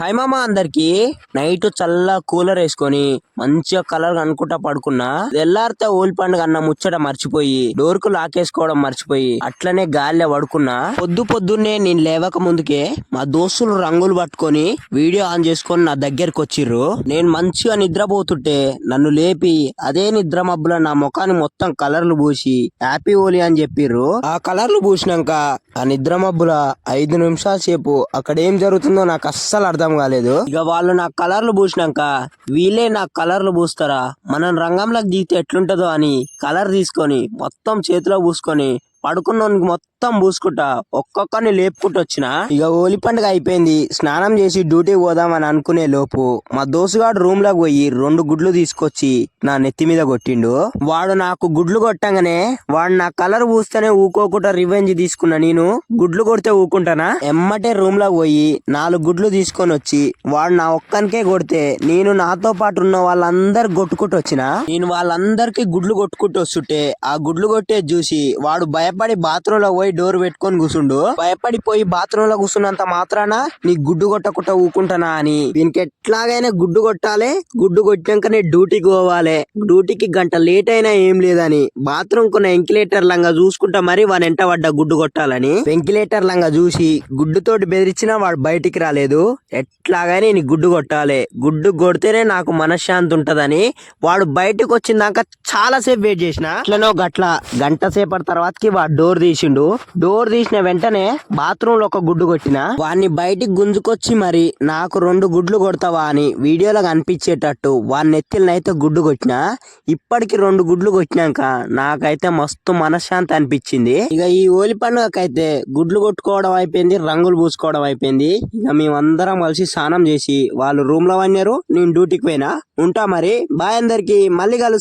Hi మామ అందరికి night చల్ల కూలర్ వేసుకొని మంచిగా కలర్ అనుకుంటా పడుకున్నా. తెల్లారితే ఓలి పండుగ అన్న ముచ్చట మర్చిపోయి డోర్ కు లాకేసుకోవడం మర్చిపోయి అట్లనే గాలిలో పడుకున్నా. పొద్దున్నే నేను లేవక ముందుకే మా దోస్తులు రంగులు పట్టుకొని వీడియో ఆన్ చేసుకొని నా దగ్గరకు వచ్చిర్రు. నేను మంచిగా నిద్రపోతుంటే నన్ను లేపి అదే నిద్ర మబ్బుల నా ముఖాన్ని మొత్తం కలర్లు పూసి హ్యాపీ ఓలీ అని చెప్పిర్రు. ఆ కలర్లు పూసినాక ఆ నిద్ర మబ్బుల 5 నిమిషాల సేపు అక్కడ ఏం జరుగుతుందో నాకు అస్సలు అర్థం కాలేదు. ఇక వాళ్ళు నా కలర్లు పూసినాక వీళ్ళే నా కలర్లు పూస్తారా, మనం రంగంలోకి దిగితే ఎట్లుంటదో అని కలర్ తీసుకొని మొత్తం చేతిలో పూసుకొని పడుకున్నోనికి మొత్తం పూసుకుంటా ఒక్కొక్కరిని లేపుకుంటూ వచ్చిన. ఇక హోలీ పండుగ అయిపోయింది. స్నానం చేసి డ్యూటీకి పోదామని అనుకునే లోపు మా దోసుగాడు రూమ్ లోకి పోయి 2 గుడ్లు తీసుకొచ్చి నా నెత్తి మీద కొట్టిండు. వాడు నాకు గుడ్లు కొట్టంగానే వాడు నా కలర్ పూస్తేనే ఊకోకుండా రివెంజ్ తీసుకున్నా. నేను గుడ్లు కొడితే ఊకుంటానా? ఎమ్మటే రూమ్ లోకి పోయి 4 గుడ్లు తీసుకొని వచ్చి వాడు నా ఒక్కనికే కొడితే నేను నాతో పాటు ఉన్న వాళ్ళందరు కొట్టుకుంటూ వచ్చిన. నేను వాళ్ళందరికి గుడ్లు కొట్టుకుంటూ వస్తుంటే ఆ గుడ్లు కొట్టేది చూసి వాడు భయపడి బాత్రూమ్ లో పోయి డోర్ పెట్టుకొని కూర్చుండు. భయపడిపోయి బాత్రూమ్ లో కూర్చున్నంత మాత్రాన నీ గుడ్డు కొట్టకుండా ఊకుంటానా అని దీనికి ఎట్లాగైనా గుడ్డు కొట్టాలి. గుడ్డు కొట్టినాకనే డ్యూటీకి పోవాలి. డ్యూటీకి గంట లేట్ అయినా ఏం లేదని బాత్రూమ్ కొన్న వెంటిలేటర్ లంగా చూసుకుంటా మరి వాని ఎంట పడ్డ గుడ్డు కొట్టాలని వెంటిలేటర్ లంగా చూసి గుడ్డుతోటి బెదిరించినా వాడు బయటికి రాలేదు. ఎట్లాగైనా నీ గుడ్డు కొట్టాలి, గుడ్డు కొడితేనే నాకు మనశ్శాంతి ఉంటదని వాడు బయటకు వచ్చిందాక చాలా సేపు వెయిట్ చేసిన. అట్లనో గట్ల గంట సేపటి తర్వాతకి వాడు డోర్ తీసిండు. డోర్ తీసిన వెంటనే బాత్రూమ్ లో ఒక గుడ్డు కొట్టిన. వాడిని బయటికి గుంజుకొచ్చి మరి నాకు 2 గుడ్లు కొడతావా అని వీడియోలో కనిపించేటట్టు వాడిని ఎత్తిలనైతే గుడ్డు కొట్టిన. ఇప్పటికి 2 గుడ్లు కొట్టినాక నాకైతే మస్తు మనశ్శాంతి అనిపించింది. ఇక ఈ హోలీ పండుగకైతే గుడ్లు కొట్టుకోవడం అయిపోయింది, రంగులు పూసుకోవడం అయిపోయింది. ఇక మేమందరం కలిసి స్నానం చేసి వాళ్ళు రూమ్ లో వన్నారు, నేను డ్యూటీకి పోయినా. ఉంటా మరి, బాయ్ అందరికి, మళ్ళీ కలుస్తా.